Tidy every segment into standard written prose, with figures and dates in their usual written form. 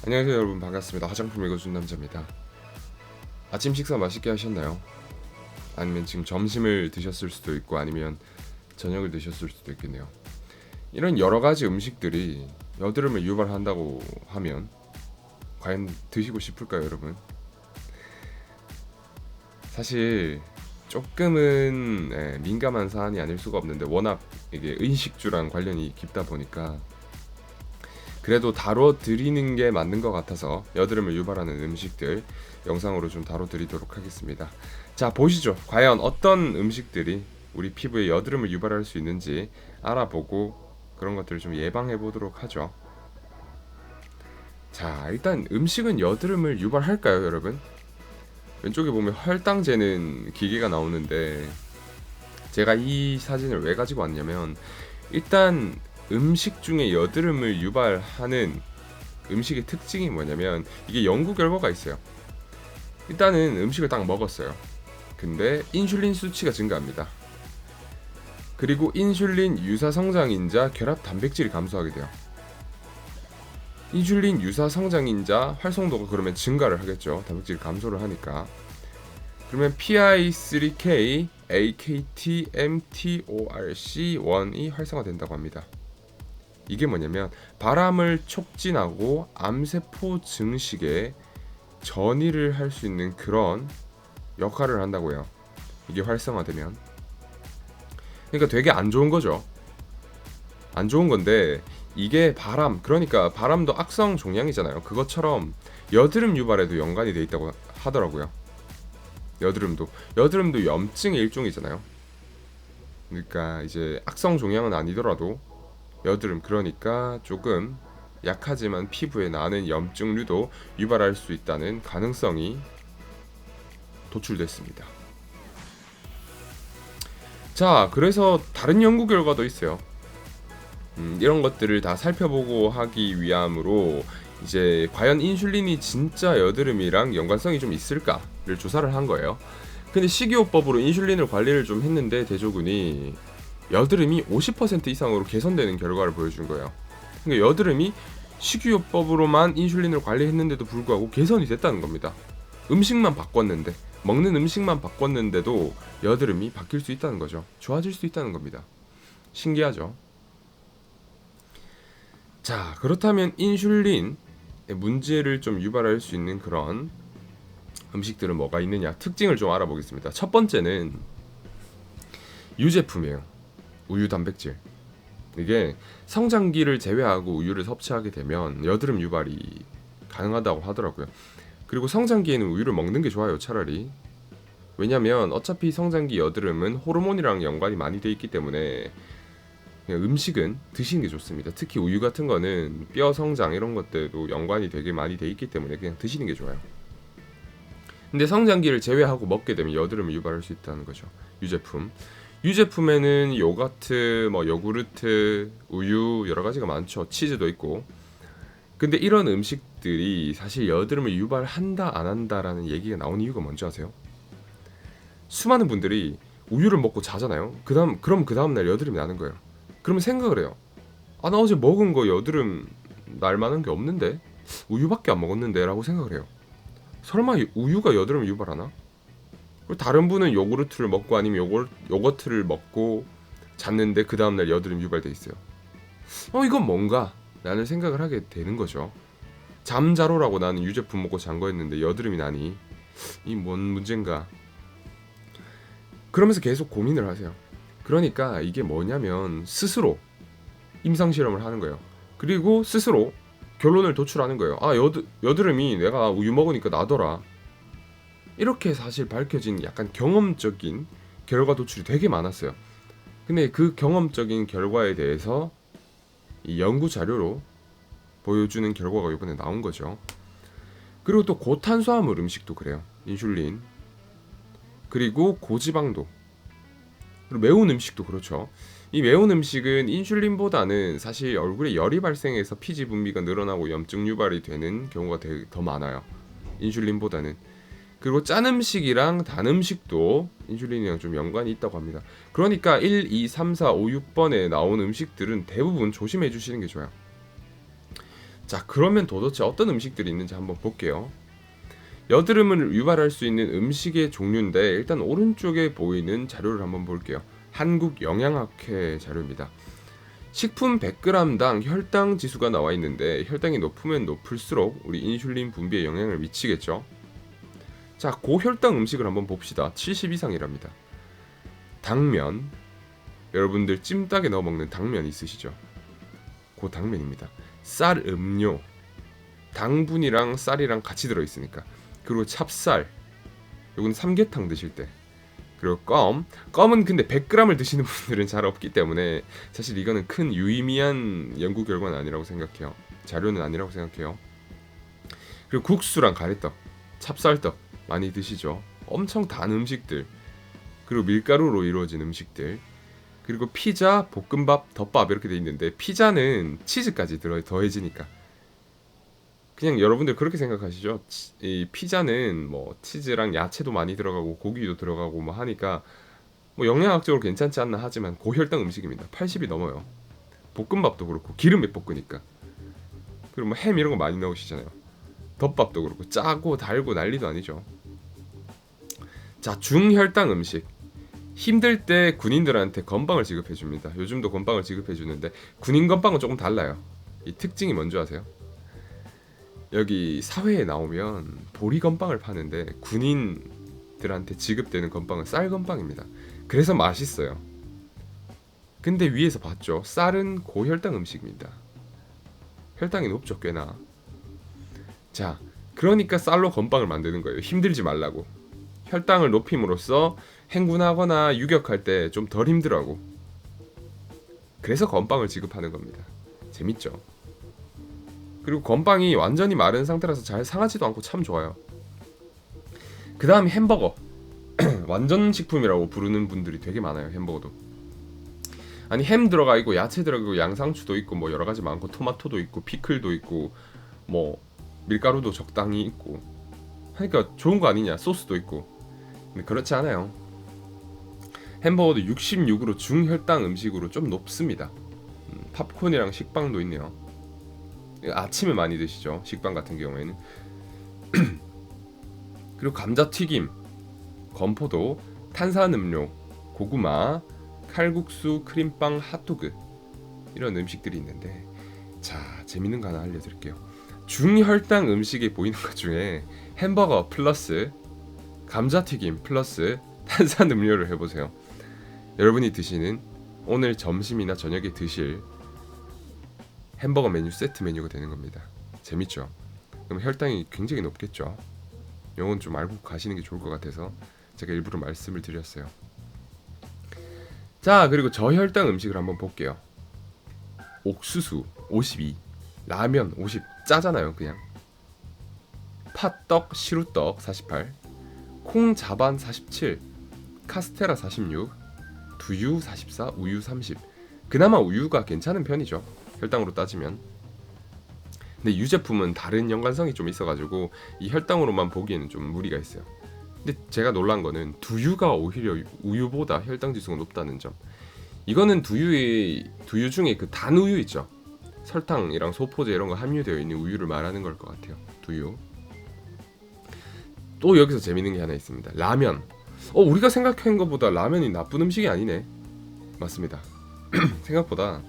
안녕하세요 여러분, 반갑습니다. 화장품 읽어준 남자입니다. 아침 식사 맛있게 하셨나요? 아니면 지금 점심을 드셨을 수도 있고 아니면 저녁을 드셨을 수도 있겠네요. 이런 여러 가지 음식들이 여드름을 유발한다고 하면 과연 드시고 싶을까요, 여러분? 사실 조금은 민감한 사안이 아닐 수가 없는데, 워낙 이게 의식주랑 관련이 깊다 보니까 그래도 다뤄드리는 게 맞는 것 같아서 여드름을 유발하는 음식들 영상으로 좀 다뤄드리도록 하겠습니다. 자, 보시죠. 과연 어떤 음식들이 우리 피부에 여드름을 유발할 수 있는지 알아보고 그런 것들을 좀 예방해 보도록 하죠. 자, 일단 음식은 여드름을 유발할까요, 여러분? 왼쪽에 보면 혈당 재는 기계가 나오는데, 제가 이 사진을 왜 가지고 왔냐면, 일단 음식 중에 여드름을 유발하는 음식의 특징이 뭐냐면, 이게 연구 결과가 있어요. 일단은 음식을 딱 먹었어요. 근데 인슐린 수치가 증가합니다. 그리고 인슐린 유사 성장인자 결합 단백질이 감소하게 돼요. 인슐린 유사 성장인자 활성도가 그러면 증가를 하겠죠. 단백질 감소를 하니까. 그러면 PI3K, AKT, mTORC1이 활성화된다고 합니다. 이게 뭐냐면 바람을 촉진하고 암세포 증식에 전이를 할 수 있는 그런 역할을 한다고요. 이게 활성화되면. 그러니까 되게 안 좋은 거죠. 안 좋은 건데, 이게 바람, 그러니까 바람도 악성 종양이잖아요. 그것처럼 여드름 유발에도 연관이 돼 있다고 하더라고요. 여드름도 염증의 일종이잖아요. 그러니까 이제 악성 종양은 아니더라도 여드름, 그러니까 조금 약하지만 피부에 나는 염증류도 유발할 수 있다는 가능성이 도출됐습니다. 자, 그래서 다른 연구 결과도 있어요. 이런 것들을 다 살펴보고 하기 위함으로 이제 과연 인슐린이 진짜 여드름이랑 연관성이 좀 있을까를 조사를 한 거예요. 근데 식이요법으로 인슐린을 관리를 좀 했는데 대조군이 여드름이 50% 이상으로 개선되는 결과를 보여준 거예요. 그러니까 여드름이 식이요법으로만 인슐린을 관리했는데도 불구하고 개선이 됐다는 겁니다. 음식만 바꿨는데, 먹는 음식만 바꿨는데도 여드름이 바뀔 수 있다는 거죠. 좋아질 수 있다는 겁니다. 신기하죠? 자, 그렇다면 인슐린의 문제를 좀 유발할 수 있는 그런 음식들은 뭐가 있느냐, 특징을 좀 알아보겠습니다. 첫 번째는 유제품이에요. 우유 단백질. 이게 성장기를 제외하고 우유를 섭취하게 되면 여드름 유발이 가능하다고 하더라고요. 그리고 성장기에는 우유를 먹는 게 좋아요, 차라리. 왜냐면 어차피 성장기 여드름은 호르몬이랑 연관이 많이 돼 있기 때문에 그냥 음식은 드시는 게 좋습니다. 특히 우유 같은 거는 뼈 성장 이런 것들도 연관이 되게 많이 돼 있기 때문에 그냥 드시는 게 좋아요. 근데 성장기를 제외하고 먹게 되면 여드름을 유발할 수 있다는 거죠. 유제품에는 요거트, 요구르트, 우유 여러 가지가 많죠. 치즈도 있고. 근데 이런 음식들이 사실 여드름을 유발한다 안 한다라는 얘기가 나온 이유가 뭔지 아세요? 수많은 분들이 우유를 먹고 자잖아요. 그럼 그 다음 날 여드름이 나는 거예요. 그러면 생각을 해요. 아, 나 어제 먹은 거 여드름 날 만한 게 없는데? 우유밖에 안 먹었는데? 라고 생각을 해요. 설마 우유가 여드름을 유발하나? 그리고 다른 분은 요구르트를 먹고 아니면 요거트를 먹고 잤는데 그 다음날 여드름 유발돼 있어요. 이건 뭔가? 라는 생각을 하게 되는 거죠. 잠자로라고 나는 유제품 먹고 잔 거였는데 여드름이 나니 이 뭔 문제인가? 그러면서 계속 고민을 하세요. 그러니까 이게 뭐냐면 스스로 임상실험을 하는 거예요. 그리고 스스로 결론을 도출하는 거예요. 아, 여드름이 내가 우유 먹으니까 나더라. 이렇게 사실 밝혀진 약간 경험적인 결과 도출이 되게 많았어요. 근데 그 경험적인 결과에 대해서 이 연구 자료로 보여주는 결과가 이번에 나온 거죠. 그리고 또 고탄수화물 음식도 그래요. 인슐린. 그리고 고지방도. 그리고 매운 음식도 그렇죠. 이 매운 음식은 인슐린보다는 사실 얼굴에 열이 발생해서 피지 분비가 늘어나고 염증 유발이 되는 경우가 더 많아요. 인슐린보다는. 그리고 짠 음식이랑 단 음식도 인슐린이랑 좀 연관이 있다고 합니다. 그러니까 1, 2, 3, 4, 5, 6번에 나온 음식들은 대부분 조심해 주시는 게 좋아요. 자, 그러면 도대체 어떤 음식들이 있는지 한번 볼게요. 여드름을 유발할 수 있는 음식의 종류인데 일단 오른쪽에 보이는 자료를 한번 볼게요. 한국영양학회 자료입니다. 식품 100g당 혈당 지수가 나와 있는데 혈당이 높으면 높을수록 우리 인슐린 분비에 영향을 미치겠죠. 자, 고혈당 음식을 한번 봅시다. 70 이상이랍니다. 당면, 여러분들 찜닭에 넣어 먹는 당면 있으시죠? 그 당면입니다. 쌀 음료, 당분이랑 쌀이랑 같이 들어있으니까. 그리고 찹쌀, 요건 삼계탕 드실 때. 그리고 껌은 근데 100g을 드시는 분들은 잘 없기 때문에 사실 이거는 큰 유의미한 연구 결과는 아니라고 생각해요. 자료는 아니라고 생각해요. 그리고 국수랑 가래떡, 찹쌀떡 많이 드시죠. 엄청 단 음식들, 그리고 밀가루로 이루어진 음식들, 그리고 피자, 볶음밥, 덮밥 이렇게 돼 있는데 피자는 치즈까지 더해지니까 그냥 여러분들 그렇게 생각하시죠. 이 피자는 뭐 치즈랑 야채도 많이 들어가고 고기도 들어가고 뭐 하니까 뭐 영양학적으로 괜찮지 않나 하지만 고혈당 음식입니다. 80이 넘어요. 볶음밥도 그렇고 기름에 볶으니까. 그리고 뭐 햄 이런 거 많이 넣으시잖아요. 덮밥도 그렇고 짜고 달고 난리도 아니죠. 자, 중혈당 음식. 힘들 때 군인들한테 건빵을 지급해 줍니다. 요즘도 건빵을 지급해 주는데 군인 건빵은 조금 달라요. 이 특징이 뭔지 아세요? 여기 사회에 나오면 보리 건빵을 파는데 군인들한테 지급되는 건빵은 쌀 건빵입니다. 그래서 맛있어요. 근데 위에서 봤죠? 쌀은 고혈당 음식입니다. 혈당이 높죠, 꽤나. 자, 그러니까 쌀로 건빵을 만드는 거예요. 힘들지 말라고. 혈당을 높임으로써 행군하거나 유격할 때 좀 덜 힘들어하고. 그래서 건빵을 지급하는 겁니다. 재밌죠? 그리고 건빵이 완전히 마른 상태라서 잘 상하지도 않고 참 좋아요. 그 다음 햄버거. 완전 식품이라고 부르는 분들이 되게 많아요. 햄버거도. 아니 햄 들어가 있고 야채 들어가 있고 양상추도 있고 뭐 여러 가지 많고 토마토도 있고 피클도 있고 뭐 밀가루도 적당히 있고 하니까 좋은 거 아니냐. 소스도 있고. 근데 그렇지 않아요. 햄버거도 66으로 중혈당 음식으로 좀 높습니다. 팝콘이랑 식빵도 있네요. 아침에 많이 드시죠. 식빵 같은 경우에는. 그리고 감자튀김, 건포도, 탄산음료, 고구마, 칼국수, 크림빵, 핫도그 이런 음식들이 있는데 자, 재밌는 거 하나 알려드릴게요. 중혈당 음식이 보이는 것 중에 햄버거 플러스 감자튀김 플러스 탄산음료를 해보세요. 여러분이 드시는 오늘 점심이나 저녁에 드실 햄버거 메뉴 세트 메뉴가 되는 겁니다. 재밌죠? 그럼 혈당이 굉장히 높겠죠? 이건 좀 알고 가시는 게 좋을 것 같아서 제가 일부러 말씀을 드렸어요. 자, 그리고 저혈당 음식을 한번 볼게요. 옥수수 52, 라면 50, 짜잖아요 그냥. 팥떡, 시루떡 48, 콩 자반 47, 카스테라 46, 두유 44, 우유 30. 그나마 우유가 괜찮은 편이죠. 혈당으로 따지면. 근데 유제품은 다른 연관성이 좀 있어가지고 이 혈당으로만 보기에는 좀 무리가 있어요. 근데 제가 놀란 거는 두유가 오히려 우유보다 혈당 지수가 높다는 점. 이거는 두유 중에 그 단우유 있죠. 설탕이랑 소포제 이런 거 함유되어 있는 우유를 말하는 걸 것 같아요. 두유. 또 여기서 재밌는 게 하나 있습니다. 라면. 우리가 생각한 것보다 라면이 나쁜 음식이 아니네. 맞습니다. 생각보다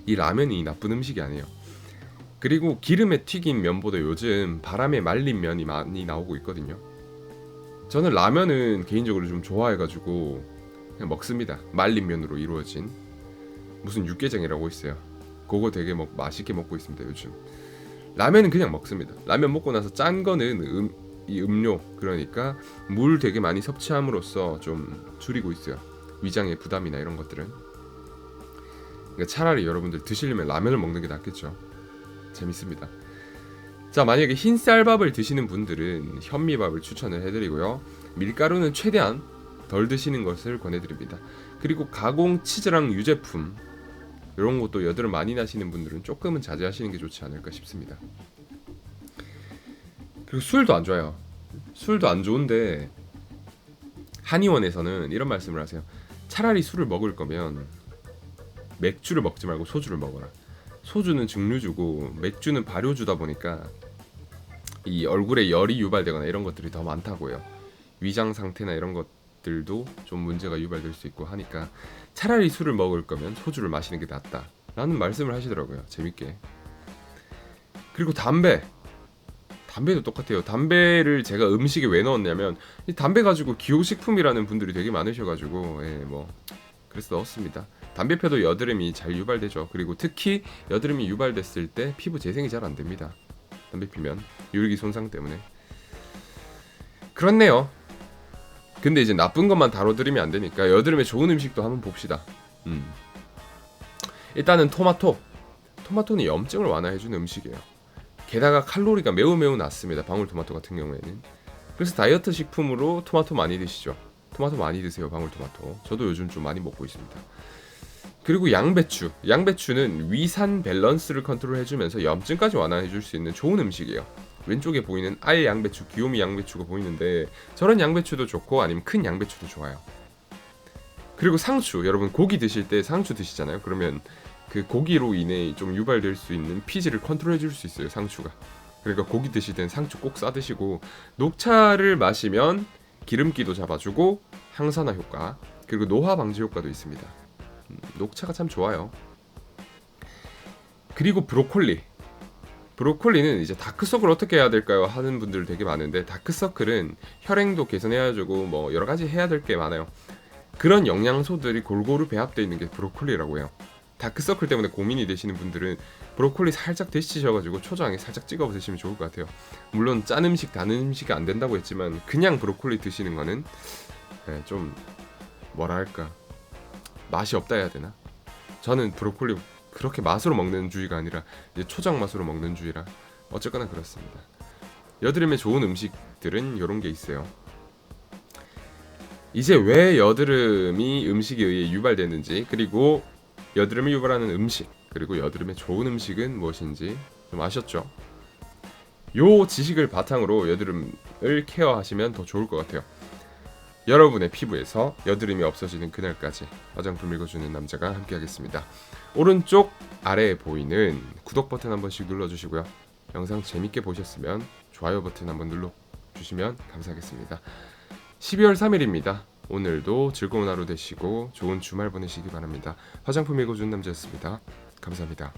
이 라면이 나쁜 음식이 아니에요. 그리고 기름에 튀긴 면보다 요즘 바람에 말린 면이 많이 나오고 있거든요. 저는 라면은 개인적으로 좀 좋아해가지고 그냥 먹습니다. 말린 면으로 이루어진 무슨 육개장이라고 있어요. 그거 되게 맛있게 먹고 있습니다 요즘. 라면은 그냥 먹습니다. 라면 먹고 나서 짠 거는 이 음료, 그러니까 물 되게 많이 섭취함으로써 좀 줄이고 있어요. 위장의 부담이나 이런 것들은. 그러니까 차라리 여러분들 드시려면 라면을 먹는 게 낫겠죠. 재밌습니다. 자, 만약에 흰쌀밥을 드시는 분들은 현미밥을 추천을 해드리고요. 밀가루는 최대한 덜 드시는 것을 권해드립니다. 그리고 가공 치즈랑 유제품 이런 것도 여드름 많이 나시는 분들은 조금은 자제하시는 게 좋지 않을까 싶습니다. 그리고 술도 안 좋아요. 술도 안 좋은데 한의원에서는 이런 말씀을 하세요. 차라리 술을 먹을 거면 맥주를 먹지 말고 소주를 먹어라. 소주는 증류주고 맥주는 발효주다 보니까 이 얼굴에 열이 유발되거나 이런 것들이 더 많다고요. 위장 상태나 이런 것들도 좀 문제가 유발될 수 있고 하니까 차라리 술을 먹을 거면 소주를 마시는 게 낫다라는 말씀을 하시더라고요. 재밌게. 그리고 담배도 똑같아요. 담배를 제가 음식에 왜 넣었냐면 이 담배 가지고 기호식품이라는 분들이 되게 많으셔가지고 뭐 그래서 넣었습니다. 담배 펴도 여드름이 잘 유발되죠. 그리고 특히 여드름이 유발됐을 때 피부 재생이 잘 안 됩니다. 담배 피면 유리기 손상 때문에. 그렇네요. 근데 이제 나쁜 것만 다뤄드리면 안 되니까 여드름에 좋은 음식도 한번 봅시다. 일단은 토마토는 염증을 완화해주는 음식이에요. 게다가 칼로리가 매우 낮습니다. 방울토마토 같은 경우에는. 그래서 다이어트 식품으로 토마토 많이 드시죠. 토마토 많이 드세요. 방울토마토. 저도 요즘 좀 많이 먹고 있습니다. 그리고 양배추는 위산 밸런스를 컨트롤해주면서 염증까지 완화해줄 수 있는 좋은 음식이에요. 왼쪽에 보이는 알 양배추, 귀요미 양배추가 보이는데 저런 양배추도 좋고 아니면 큰 양배추도 좋아요. 그리고 상추, 여러분 고기 드실 때 상추 드시잖아요. 그러면 그 고기로 인해 좀 유발될 수 있는 피지를 컨트롤해 줄 수 있어요, 상추가. 그러니까 고기 드실 땐 상추 꼭 싸 드시고, 녹차를 마시면 기름기도 잡아주고 항산화 효과, 그리고 노화 방지 효과도 있습니다. 녹차가 참 좋아요. 그리고 브로콜리는 이제 다크서클 어떻게 해야 될까요? 하는 분들 되게 많은데, 다크서클은 혈행도 개선해야지고 뭐 여러 가지 해야 될 게 많아요. 그런 영양소들이 골고루 배합되어 있는 게 브로콜리라고 해요. 다크서클 때문에 고민이 되시는 분들은 브로콜리 살짝 데치셔가지고 초장에 살짝 찍어 드시면 좋을 것 같아요. 물론 짠 음식, 단 음식이 안 된다고 했지만 그냥 브로콜리 드시는 거는 좀 뭐랄까 맛이 없다 해야 되나? 저는 브로콜리 그렇게 맛으로 먹는 주의가 아니라 이제 초장 맛으로 먹는 주의라 어쨌거나 그렇습니다. 여드름에 좋은 음식들은 이런 게 있어요. 이제 왜 여드름이 음식에 의해 유발되는지, 그리고 여드름을 유발하는 음식, 그리고 여드름에 좋은 음식은 무엇인지 좀 아셨죠? 요 지식을 바탕으로 여드름을 케어하시면 더 좋을 것 같아요. 여러분의 피부에서 여드름이 없어지는 그날까지 화장품 읽어주는 남자가 함께하겠습니다. 오른쪽 아래에 보이는 구독 버튼 한 번씩 눌러주시고요. 영상 재밌게 보셨으면 좋아요 버튼 한번 눌러주시면 감사하겠습니다. 12월 3일입니다. 오늘도 즐거운 하루 되시고 좋은 주말 보내시기 바랍니다. 화장품 읽어주는 남자였습니다. 감사합니다.